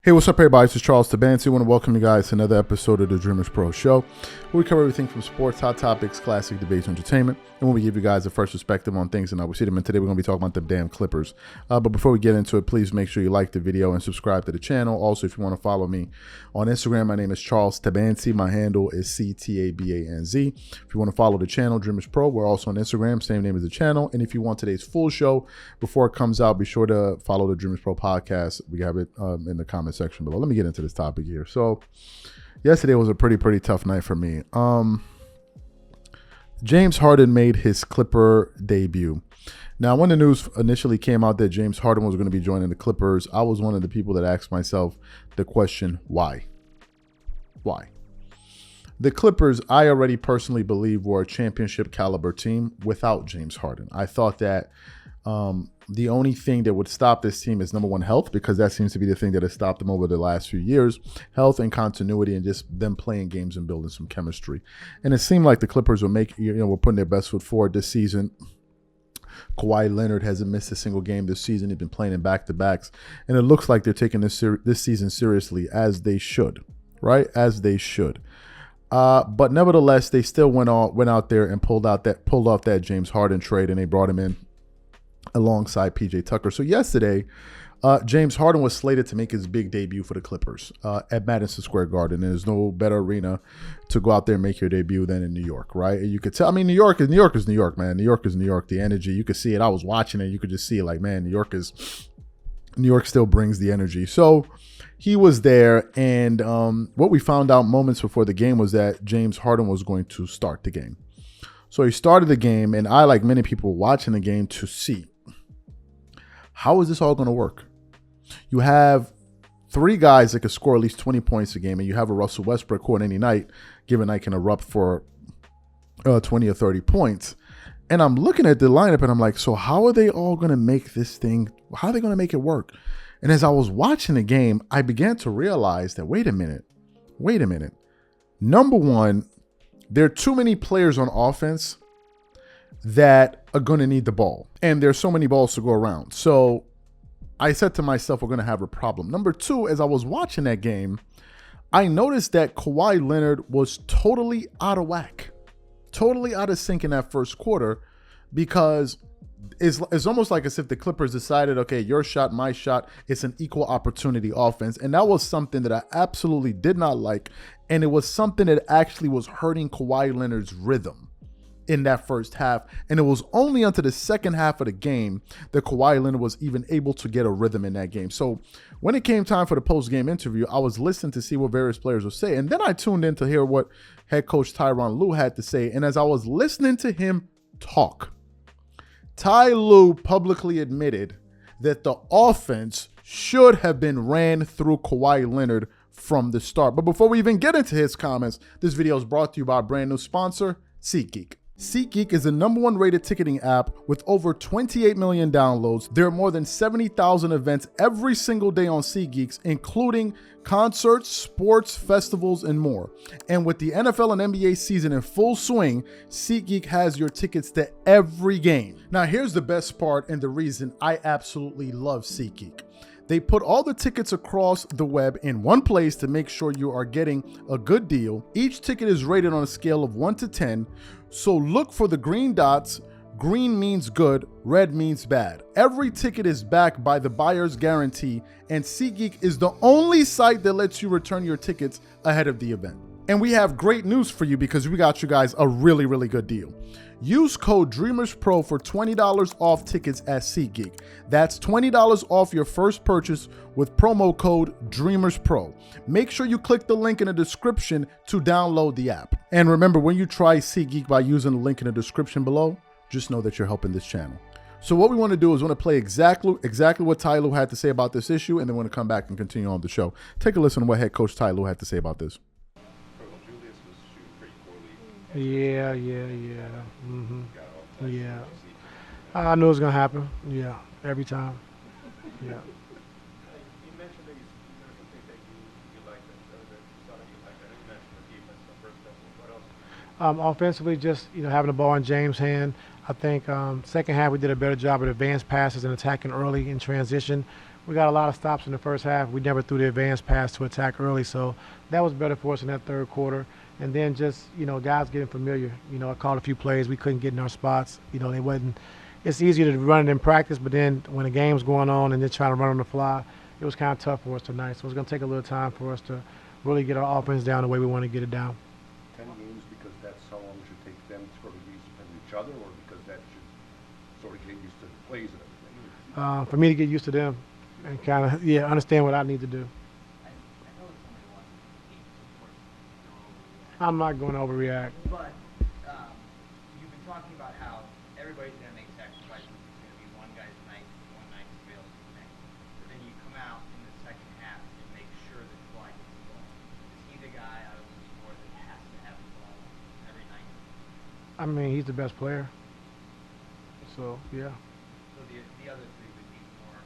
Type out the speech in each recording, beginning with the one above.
Hey, what's up, everybody? This is Charles Tabansi. I want to welcome you guys to another episode of the Dreamerspro Show, where we cover everything from sports, hot topics, classic debates, entertainment, and when we give you guys a first perspective on things and how we see them. And today we're going to be talking about the damn Clippers. But before we get into it, please make sure you like the video and subscribe to the channel. Also, if you want to follow me on Instagram, my name is Charles Tabansi. My handle is CTABANZ. If you want to follow the channel, Dreamerspro, we're also on Instagram, same name as the channel. And if you want today's full show before it comes out, be sure to follow the Dreamerspro podcast. We have it in the comment section below. Let me get into this topic here. So yesterday was a pretty tough night for me. James Harden made his Clipper debut. Now, when the news initially came out that James Harden was going to be joining the Clippers, I was one of the people that asked myself the question, why? Why? The Clippers, I already personally believe, were a championship caliber team without James Harden. I thought that the only thing that would stop this team is, number one, health, because that seems to be the thing that has stopped them over the last few years. Health and continuity and just them playing games and building some chemistry. And it seemed like the Clippers were putting their best foot forward this season. Kawhi Leonard hasn't missed a single game this season. He's been playing in back-to-backs. And it looks like they're taking this season seriously, as they should, right? As they should. But nevertheless, they still went out there and pulled off that James Harden trade, and they brought him in alongside PJ Tucker. So yesterday, James Harden was slated to make his big debut for the Clippers at Madison Square Garden. And there's no better arena to go out there and make your debut than in New York, right? And you could tell, I mean, New York is New York, man. New York is New York. The energy, you could see it. I was watching it. You could just see it, like, man, New York still brings the energy. So he was there, and what we found out moments before the game was that James Harden was going to start the game. So he started the game, and I, like many people, watching the game to see, how is this all going to work? You have three guys that can score at least 20 points a game, and you have a Russell Westbrook who on any night, given night, can erupt for 20 or 30 points. And I'm looking at the lineup, and I'm like, so how are they all going to make this thing? How are they going to make it work? And as I was watching the game, I began to realize that, wait a minute. Number one, there are too many players on offense that are going to need the ball. And there's so many balls to go around. So I said to myself, we're going to have a problem. Number two, as I was watching that game, I noticed that Kawhi Leonard was totally out of whack, totally out of sync in that first quarter, because it's almost like as if the Clippers decided, okay, your shot, my shot, it's an equal opportunity offense. And that was something that I absolutely did not like. And it was something that actually was hurting Kawhi Leonard's rhythm in that first half. And it was only until the second half of the game that Kawhi Leonard was even able to get a rhythm in that game. So when it came time for the post-game interview, I was listening to see what various players would say. And then I tuned in to hear what head coach Tyronn Lue had to say. And as I was listening to him talk, Ty Lue publicly admitted that the offense should have been ran through Kawhi Leonard from the start. But before we even get into his comments, this video is brought to you by our brand new sponsor, SeatGeek. SeatGeek is the #1 rated ticketing app with over 28 million downloads. There are more than 70,000 events every single day on SeatGeek, including concerts, sports, festivals, and more. And with the NFL and NBA season in full swing, SeatGeek has your tickets to every game. Now, here's the best part and the reason I absolutely love SeatGeek. They put all the tickets across the web in one place to make sure you are getting a good deal. Each ticket is rated on a scale of 1 to 10. So look for the green dots. Green means good, red means bad. Every ticket is backed by the buyer's guarantee, and SeatGeek is the only site that lets you return your tickets ahead of the event. And we have great news for you because we got you guys a really good deal. Use code DreamersPro for $20 off tickets at SeatGeek. That's $20 off your first purchase with promo code DreamersPro. Make sure you click the link in the description to download the app. And remember, when you try SeatGeek by using the link in the description below, just know that you're helping this channel. So what we want to do is want to play exactly what Ty Lue had to say about this issue, and then we're going to come back and continue on the show. Take a listen to what head coach Ty Lue had to say about this. Yeah. Yeah. I knew it was going to happen. Yeah, every time. Yeah. You mentioned that you think that you like that you saw that you like that. You mentioned the defense in the first half. What else? Offensively, just having the ball in James' hand. I think second half we did a better job of advanced passes and attacking early in transition. We got a lot of stops in the first half. We never threw the advanced pass to attack early, so that was better for us in that third quarter. And then just, guys getting familiar. I called a few plays we couldn't get in our spots. They wasn't. It's easier to run it in practice, but then when the game's going on and they're trying to run on the fly, it was kind of tough for us tonight. So it's going to take a little time for us to really get our offense down the way we want to get it down. 10 games because that's how long it should take them to sort of get used to playing each other, or because that should sort of get used to the plays and everything? For me to get used to them and kind of, understand what I need to do. I'm not going to overreact. But you've been talking about how everybody's going to make sacrifices. It's going to be one guy's night, one night's fails the next. But then you come out in the second half and make sure that Kawhi gets the ball. Is he the guy out of the four that has to have the ball every night? I mean, he's the best player. So, yeah. So the other three would be more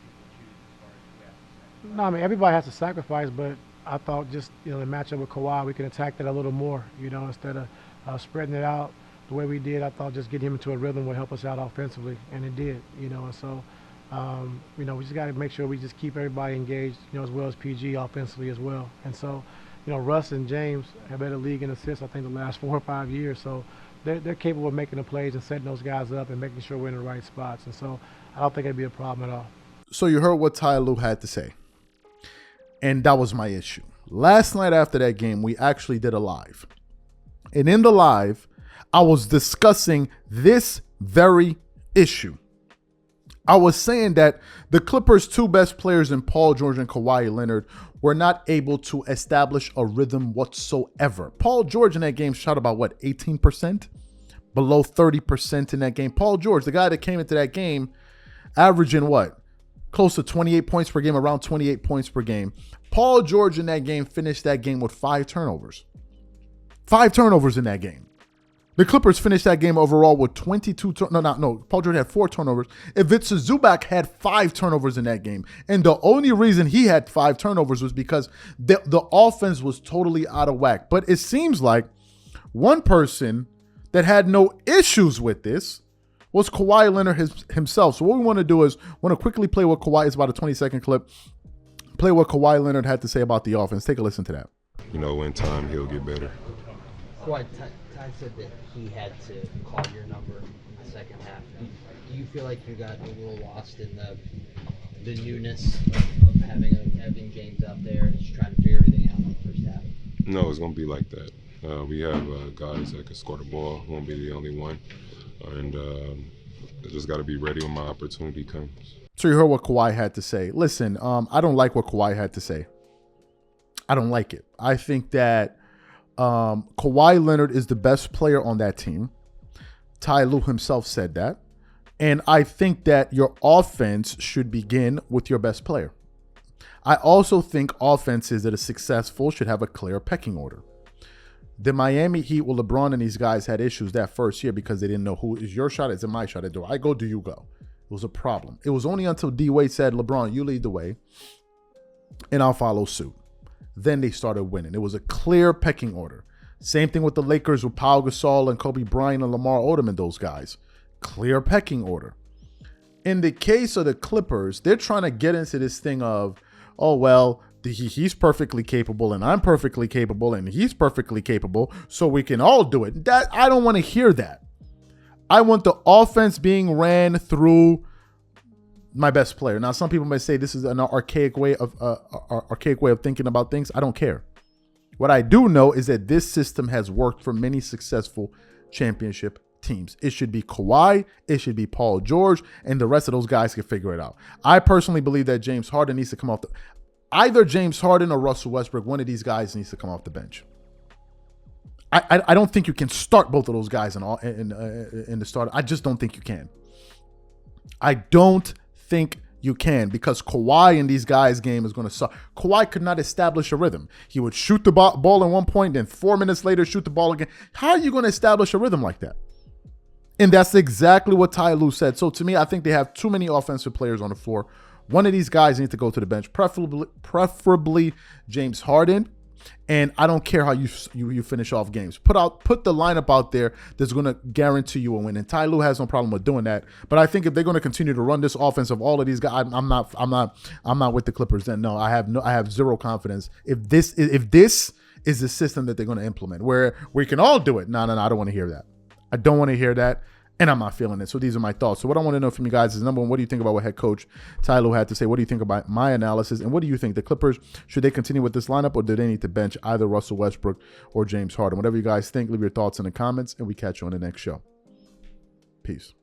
people choose as far as who has to sacrifice. No, I mean, everybody has to sacrifice, but I thought just, the matchup with Kawhi, we can attack that a little more, instead of spreading it out the way we did. I thought just getting him into a rhythm would help us out offensively, and it did, and so, we just got to make sure we just keep everybody engaged, as well as PG offensively as well. And so, Russ and James have led the league in assists, I think, the last 4 or 5 years, so they're capable of making the plays and setting those guys up and making sure we're in the right spots. And so I don't think it'd be a problem at all. So you heard what Ty Lue had to say. And that was my issue. Last night after that game, we actually did a live. And in the live, I was discussing this very issue. I was saying that the Clippers' 2 best players in Paul George and Kawhi Leonard were not able to establish a rhythm whatsoever. Paul George in that game shot about, 18%? Below 30% in that game. Paul George, the guy that came into that game, averaging close to 28 points per game, around 28 points per game. Paul George in that game finished that game with 5 turnovers. 5 turnovers in that game. The Clippers finished that game overall with 22 No. Paul George had 4 turnovers. Ivica Zubac had 5 turnovers in that game. And the only reason he had 5 turnovers was because the offense was totally out of whack. But it seems like one person that had no issues with this was Kawhi Leonard himself. So what we want to do is want to quickly play what Kawhi, it's about a 20-second clip, play what Kawhi Leonard had to say about the offense. Take a listen to that. In time, he'll get better. Kawhi, Ty said that he had to call your number in the second half. Do you feel like you got a little lost in the newness of having James out there and just trying to figure everything out in the first half? No, it's going to be like that. We have guys that can score the ball. Won't be the only one. And I just got to be ready when my opportunity comes. So you heard what Kawhi had to say. Listen, I don't like what Kawhi had to say. I don't like it. I think that Kawhi Leonard is the best player on that team. Ty Lue himself said that. And I think that your offense should begin with your best player. I also think offenses that are successful should have a clear pecking order. The Miami Heat, LeBron and these guys had issues that first year because they didn't know who is your shot, is it my shot? Do I go, do you go? It was a problem. It was only until D-Wade said, LeBron, you lead the way, and I'll follow suit. Then they started winning. It was a clear pecking order. Same thing with the Lakers with Pau Gasol and Kobe Bryant and Lamar Odom and those guys. Clear pecking order. In the case of the Clippers, they're trying to get into this thing of, he's perfectly capable and I'm perfectly capable and he's perfectly capable, so we can all do it. That I don't want to hear that. I want the offense being ran through my best player. Now, some people may say this is an archaic way of thinking about things. I don't care. What I do know is that this system has worked for many successful championship teams. It should be Kawhi, it should be Paul George, and the rest of those guys can figure it out. I personally believe that James Harden needs to come off either James Harden or Russell Westbrook. One of these guys needs to come off the bench. I don't think you can start both of those guys in the start. I just don't think you can. I don't think you can, because Kawhi in these guys' game is going to suck. Kawhi could not establish a rhythm. He would shoot the ball at one point, then 4 minutes later shoot the ball again. How are you going to establish a rhythm like that? And that's exactly what Ty Lue said. So to me, I think they have too many offensive players on the floor. One of these guys needs to go to the bench, preferably James Harden. And I don't care how you finish off games. Put the lineup out there that's going to guarantee you a win. And Ty Lue has no problem with doing that. But I think if they're going to continue to run this offense of all of these guys, I'm not with the Clippers. Then no, I have zero confidence. If this is the system that they're going to implement, where we can all do it. No, I don't want to hear that. I don't want to hear that. And I'm not feeling it. So these are my thoughts. So what I want to know from you guys is, number one, what do you think about what head coach Ty Lue had to say? What do you think about my analysis? And what do you think? The Clippers, should they continue with this lineup, or do they need to bench either Russell Westbrook or James Harden? Whatever you guys think, leave your thoughts in the comments, and we catch you on the next show. Peace.